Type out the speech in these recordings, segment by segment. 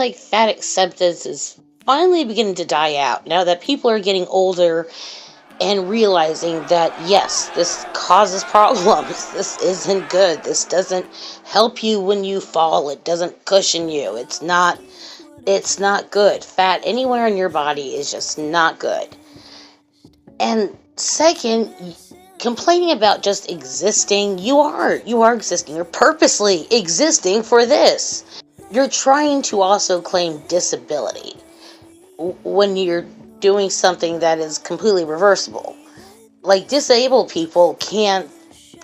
like fat acceptance is finally beginning to die out now that people are getting older and realizing that, yes, this causes problems. This isn't good. This doesn't help you when you fall. It doesn't cushion you. It's not good. Fat anywhere in your body is just not good. And second, complaining about just existing, you are existing. You're purposely existing for this. You're trying to also claim disability when you're doing something that is completely reversible. Like, disabled people can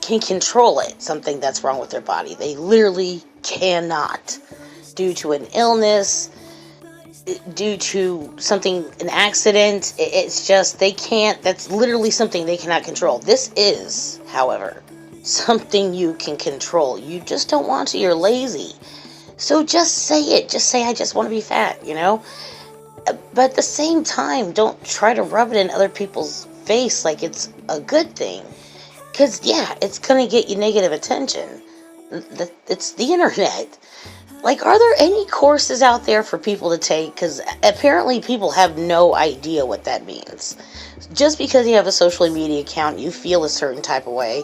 control it, something that's wrong with their body. They literally cannot, due to an illness, due to something, an accident. It's just, they can't, that's literally something they cannot control. This is, however, something you can control. You just don't want to, you're lazy. So just say it. Just say, I just want to be fat, you know? But at the same time, don't try to rub it in other people's face like it's a good thing. Because, yeah, it's going to get you negative attention. It's the internet. Like, are there any courses out there for people to take? Because apparently people have no idea what that means. Just because you have a social media account, you feel a certain type of way,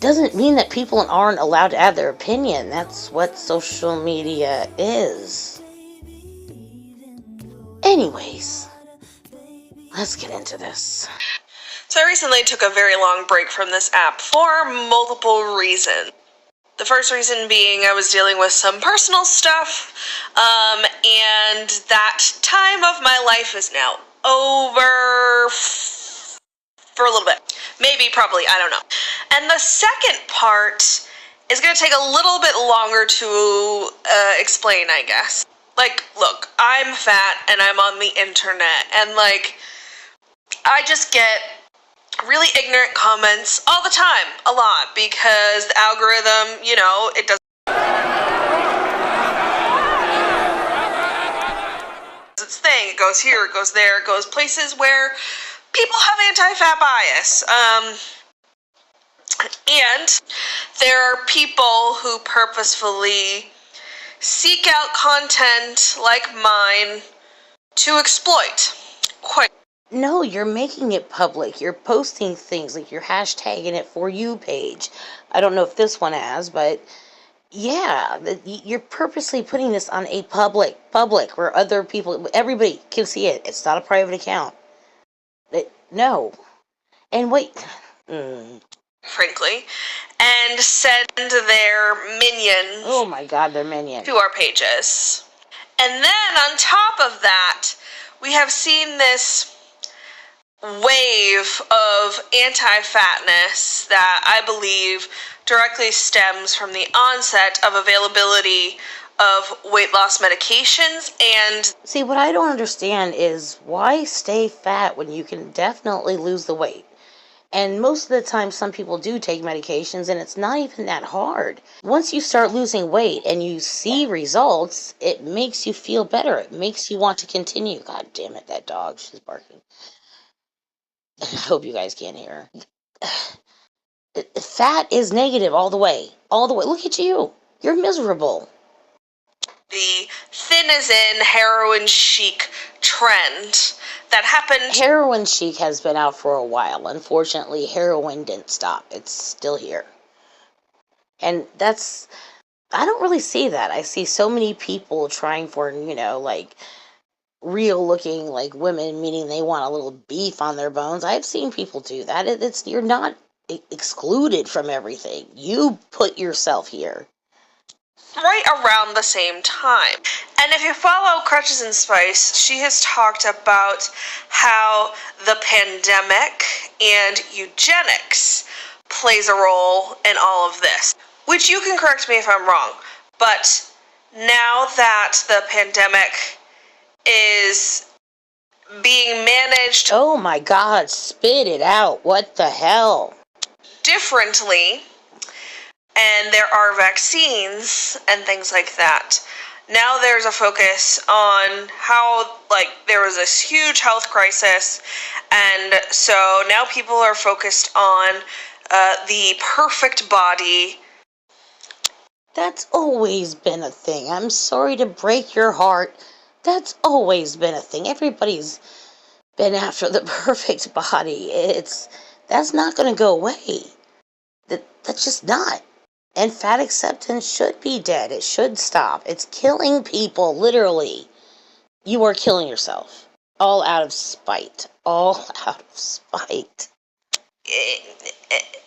doesn't mean that people aren't allowed to have their opinion. That's what social media is. Anyways, let's get into this. So I recently took a very long break from this app for multiple reasons. The first reason being I was dealing with some personal stuff, and that time of my life is now over for a little bit. Maybe, probably, I don't know. And the second part is going to take a little bit longer to explain, I guess. Like, look, I'm fat and I'm on the internet, and like, I just get really ignorant comments all the time, a lot, because the algorithm, you know, it does its thing. It goes here, it goes there, it goes places where people have anti-fat bias. And there are people who purposefully seek out content like mine to exploit. No, you're making it public. You're posting things, like you're hashtagging it For You page. I don't know if this one has, but yeah, you're purposely putting this on a public where other people, everybody can see it. It's not a private account. No. And wait. Frankly, and send their minions. Oh my God, their minions. To our pages. And then on top of that, we have seen this wave of anti-fatness that I believe directly stems from the onset of availability of weight loss medications. And see, what I don't understand is why stay fat when you can definitely lose the weight? And most of the time, some people do take medications, and it's not even that hard. Once you start losing weight and you see results, it makes you feel better. It makes you want to continue. God damn it, that dog, she's barking. I hope you guys can't hear her. Fat is negative all the way. All the way. Look at you. You're miserable. The thin as in heroin chic trend that happened. Heroin chic has been out for a while. Unfortunately, heroin didn't stop. It's still here. And I don't really see that. I see so many people trying for, you know, like, real looking like women, meaning they want a little beef on their bones. I've seen people do that. You're not excluded from everything. You put yourself here. Right around the same time. And if you follow Crutches and Spice, she has talked about how the pandemic and eugenics plays a role in all of this. Which, you can correct me if I'm wrong, but now that the pandemic is being managed... Oh my God, spit it out. What the hell? ...differently, and there are vaccines and things like that. Now there's a focus on how, like, there was this huge health crisis, and so now people are focused on the perfect body. That's always been a thing. I'm sorry to break your heart. That's always been a thing. Everybody's been after the perfect body. That's not going to go away. That's just not. And fat acceptance should be dead. It should stop. It's killing people, literally. You are killing yourself. All out of spite. All out of spite. And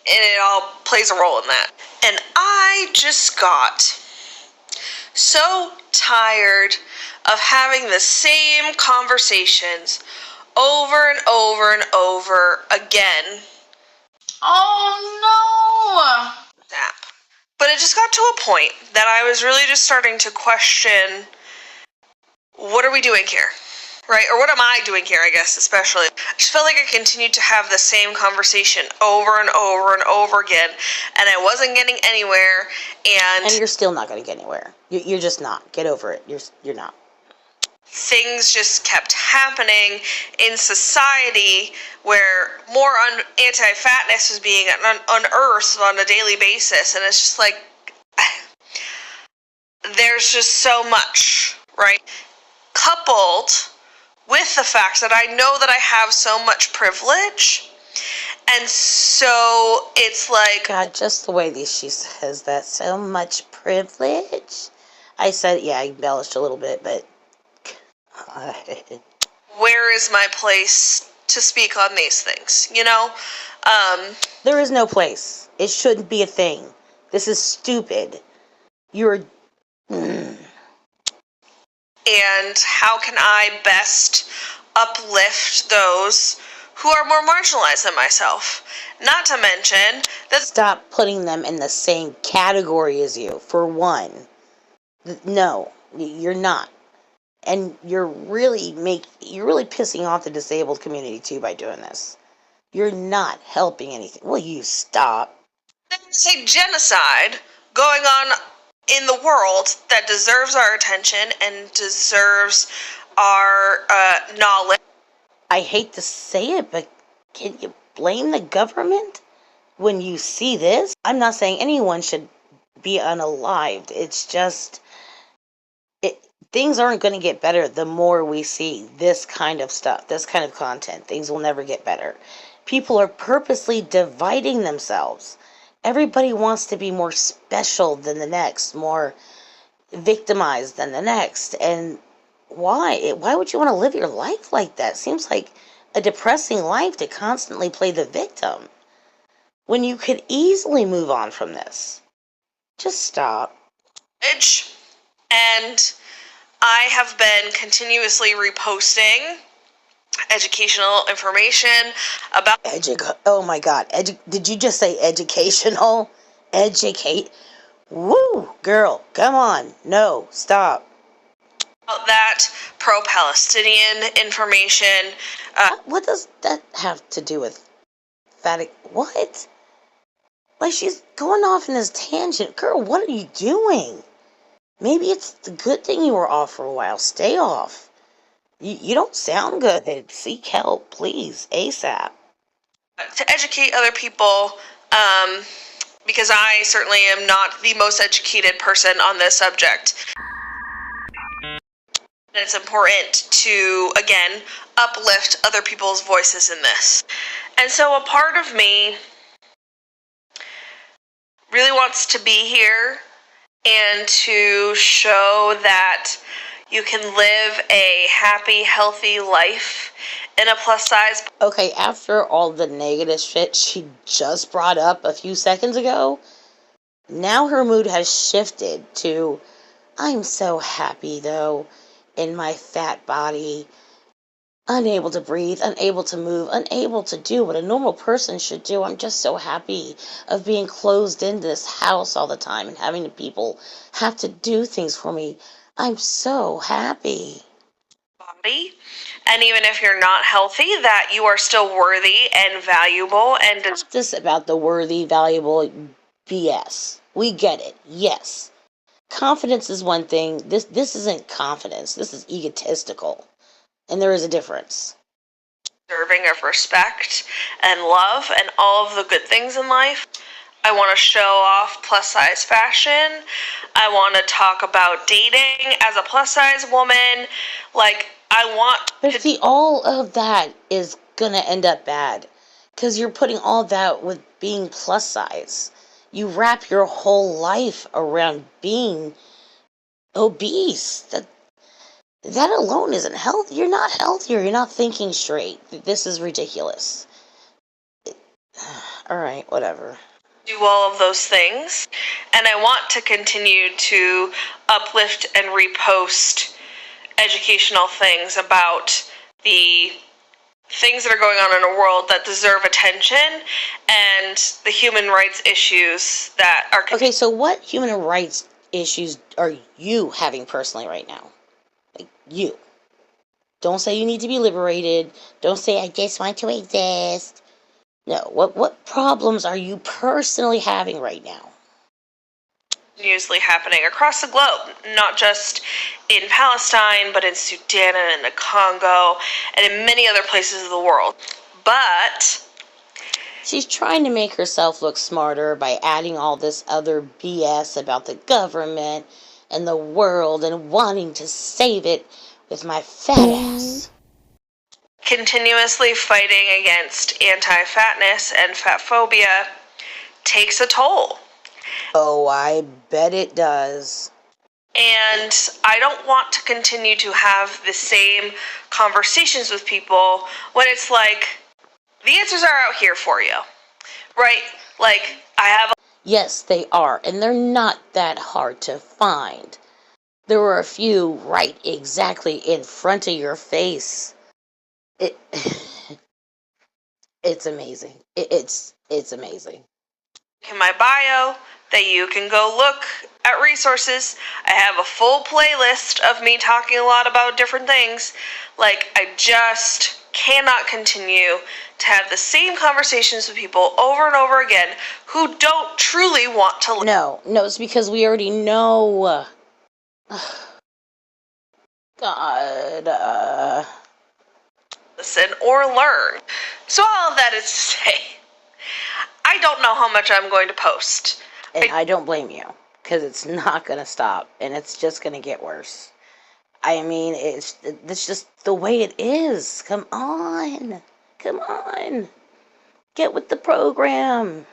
it all plays a role in that. And I just got so tired of having the same conversations over and over and over again. Oh no! But it just got to a point that I was really just starting to question, what are we doing here? Right? Or what am I doing here, I guess, especially. I just felt like I continued to have the same conversation over and over and over again, and I wasn't getting anywhere, and you're still not going to get anywhere. You're just not. Get over it. You're not. Things just kept happening in society where more anti-fatness was being unearthed on a daily basis, and it's just like, there's just so much, right? Coupled with the fact that I know that I have so much privilege, and so it's like, God, just the way she says that, so much privilege. I said, yeah, I embellished a little bit, but where is my place to speak on these things, you know? There is no place. It shouldn't be a thing. This is stupid. And how can I best uplift those who are more marginalized than myself? Not to mention that... Stop putting them in the same category as you, for one. No, you're not. And you're really pissing off the disabled community, too, by doing this. You're not helping anything. Will you stop? There's a genocide going on in the world that deserves our attention and deserves our knowledge. I hate to say it, but can you blame the government when you see this? I'm not saying anyone should be unalived. It's just, things aren't going to get better the more we see this kind of stuff, this kind of content. Things will never get better. People are purposely dividing themselves. Everybody wants to be more special than the next, more victimized than the next. And why? Why would you want to live your life like that? Seems like a depressing life to constantly play the victim when you could easily move on from this. Just stop. And I have been continuously reposting educational information about... Oh my God. Did you just say educational? Educate? Woo! Girl, come on. No, stop. That pro-Palestinian information. What does that have to do with phatic? What? Like, she's going off in this tangent. Girl, what are you doing? Maybe it's the good thing you were off for a while. Stay off. You don't sound good. Seek help, please, ASAP. To educate other people, because I certainly am not the most educated person on this subject. It's important to, again, uplift other people's voices in this. And so a part of me really wants to be here and to show that you can live a happy, healthy life in a plus-size... Okay, after all the negative shit she just brought up a few seconds ago, now her mood has shifted to, I'm so happy, though, in my fat body, unable to breathe, unable to move, unable to do what a normal person should do. I'm just so happy of being closed in this house all the time and having people have to do things for me. I'm so happy. Body, and even if you're not healthy, that you are still worthy and valuable. And this about the worthy, valuable BS. We get it. Yes. Confidence is one thing. This isn't confidence. This is egotistical. And there is a difference. Deserving of respect and love and all of the good things in life. I want to show off plus size fashion. I want to talk about dating as a plus size woman. Like, I want But see, all of that is gonna end up bad. Because you're putting all that with being plus size. You wrap your whole life around being obese. That alone isn't healthy. You're not healthier. You're not thinking straight. This is ridiculous. Alright, whatever. do all of those things, and I want to continue to uplift and repost educational things about the things that are going on in a world that deserve attention and the human rights issues that are... Okay, so what human rights issues are you having personally right now? Like, you. Don't say you need to be liberated. Don't say I just want to exist. No, what problems are you personally having right now? Continuously happening across the globe, not just in Palestine, but in Sudan and in the Congo and in many other places of the world. But she's trying to make herself look smarter by adding all this other BS about the government and the world and wanting to save it with my fat ass. Continuously fighting against anti-fatness and fat phobia takes a toll. Oh, I bet it does. And I don't want to continue to have the same conversations with people when it's like, the answers are out here for you, right? Like, I have... Yes, they are, and they're not that hard to find. There were a few right exactly in front of your face. It's amazing. It's amazing. In my bio that you can go look at resources. I have a full playlist of me talking a lot about different things. Like, I just cannot continue to have the same conversations with people over and over again who don't truly want to... No, it's because we already know. God, listen or learn. So all of that is to say, I don't know how much I'm going to post. And I don't blame you, because it's not going to stop, and it's just going to get worse. I mean, it's just the way it is. Come on. Get with the program.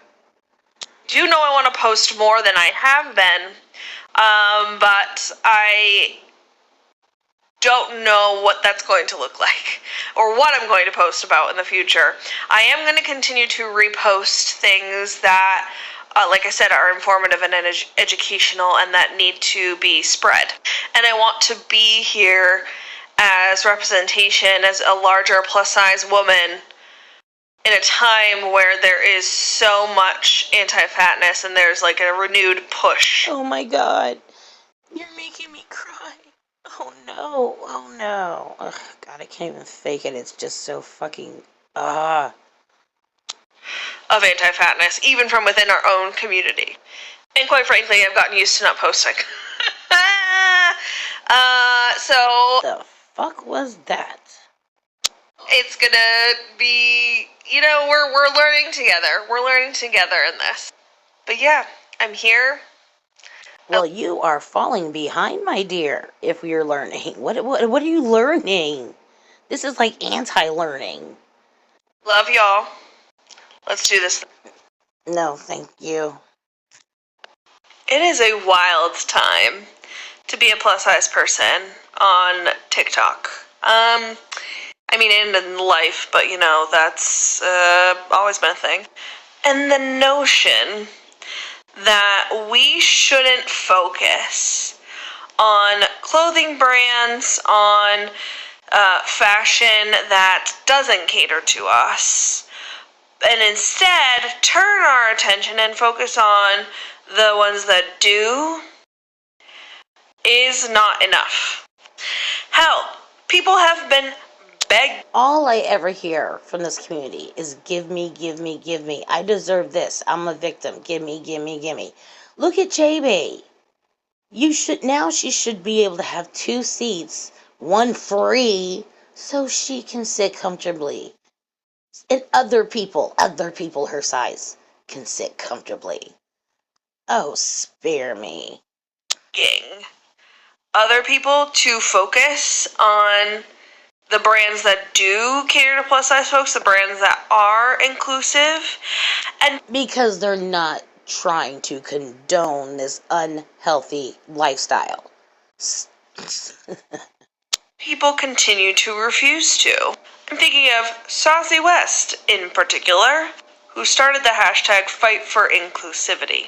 Do know I want to post more than I have been, but I don't know what that's going to look like or what I'm going to post about in the future. I am going to continue to repost things that, like I said, are informative and educational and that need to be spread. And I want to be here as representation, as a larger plus-size woman in a time where there is so much anti-fatness and there's like a renewed push. Oh my God. You're making me cry. Oh no. Ugh, God, I can't even fake it. It's just so fucking, of anti-fatness, even from within our own community. And quite frankly, I've gotten used to not posting. So... the fuck was that? It's gonna be, we're learning together. We're learning together in this. But yeah, I'm here. Well, you are falling behind, my dear, if you're learning. What are you learning? This is like anti-learning. Love y'all. Let's do this. No, thank you. It is a wild time to be a plus-size person on TikTok. I mean, in life, but, that's always been a thing. And the notion that we shouldn't focus on clothing brands, on fashion that doesn't cater to us, and instead turn our attention and focus on the ones that do, is not enough. Hell, people have been begged. All I ever hear from this community is give me. I deserve this. I'm a victim. Give me. Look at JB. She should be able to have 2 seats, 1 free, so she can sit comfortably. And other people her size. can sit comfortably. Oh, spare me. Other people to focus on the brands that do cater to plus size folks, the brands that are inclusive, and because they're not trying to condone this unhealthy lifestyle. People continue to refuse to. I'm thinking of Saucy West in particular, who started the hashtag Fight for Inclusivity.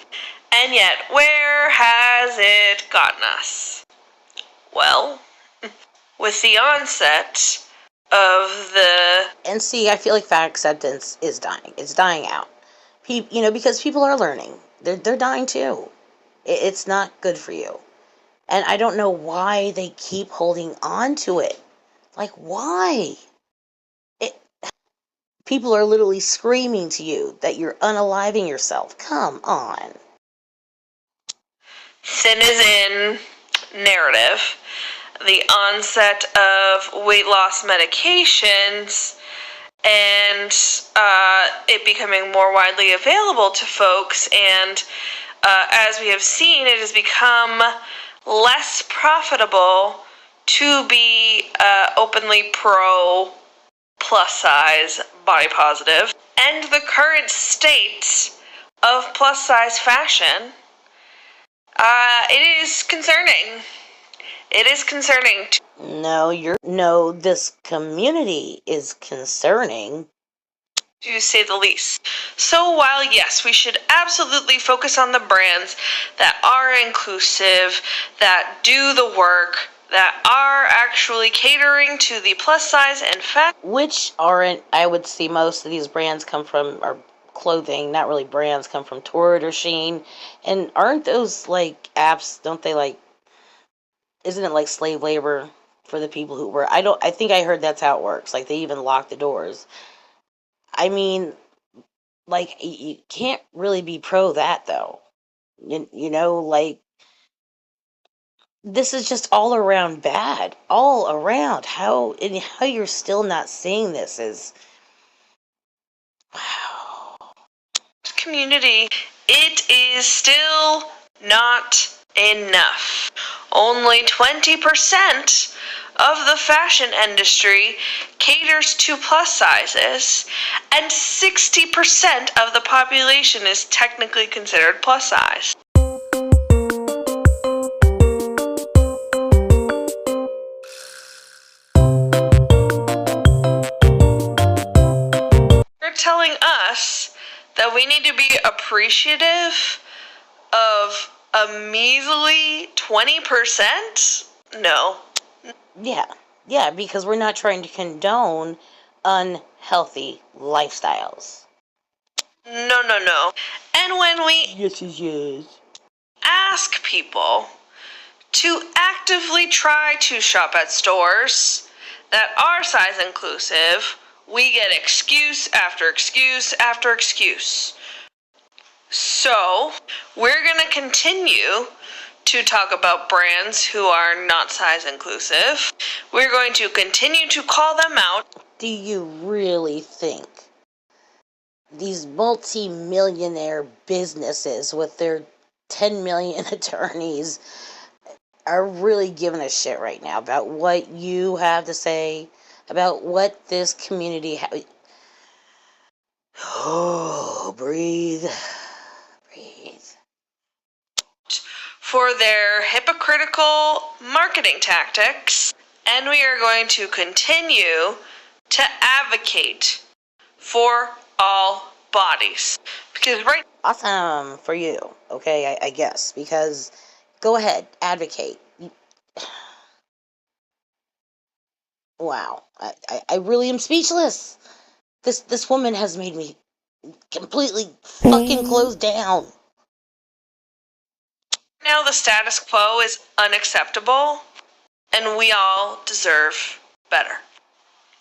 And yet, where has it gotten us? Well, with the onset of the... And see, I feel like fat acceptance is dying. It's dying out. Because people are learning. They're dying too. It's not good for you. And I don't know why they keep holding on to it. Like, why? People are literally screaming to you that you're unaliving yourself. Come on. Thin is in narrative, the onset of weight loss medications, and it becoming more widely available to folks, and as we have seen, it has become less profitable to be openly pro plus size, body positive, and the current state of plus size fashion, it is concerning. It is concerning. No, this community is concerning, To say the least. So while yes, we should absolutely focus on the brands that are inclusive, that do the work, that are actually catering to the plus size and fat, which aren't, I would see most of these brands come from, or clothing, not really brands, come from Torrid or Shein. And aren't those like apps, don't they like, isn't it like slave labor for the people who were, I think I heard that's how it works. Like they even lock the doors. I mean, like you can't really be pro that though. Like this is just all around bad, all around. How you're still not seeing this is, wow. community, it is still not enough. Only 20% of the fashion industry caters to plus sizes, and 60% of the population is technically considered plus size. They're telling us that we need to be appreciative of a measly 20%? No. Yeah, because we're not trying to condone unhealthy lifestyles. No. And when we Yes. ask people to actively try to shop at stores that are size inclusive, we get excuse after excuse after excuse. So, we're going to continue to talk about brands who are not size inclusive. We're going to continue to call them out. Do you really think these multi-millionaire businesses with their 10 million attorneys are really giving a shit right now about what you have to say, about what this community Oh, breathe. For their hypocritical marketing tactics, and we are going to continue to advocate for all bodies. Because awesome for you, okay, I guess, because go ahead, advocate. Wow, I really am speechless. This woman has made me completely fucking closed down. Now the status quo is unacceptable, and we all deserve better.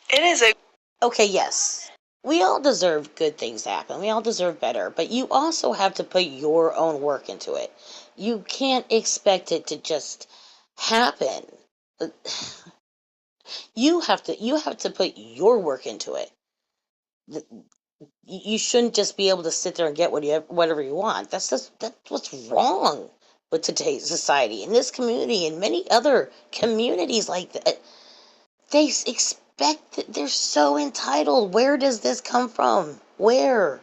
It is a... Okay, yes. We all deserve good things to happen. We all deserve better. But you also have to put your own work into it. You can't expect it to just happen. You have to put your work into it. You shouldn't just be able to sit there and get whatever you want. That's what's wrong with today's society, in this community, and many other communities like that. They expect that they're so entitled. Where does this come from? Where?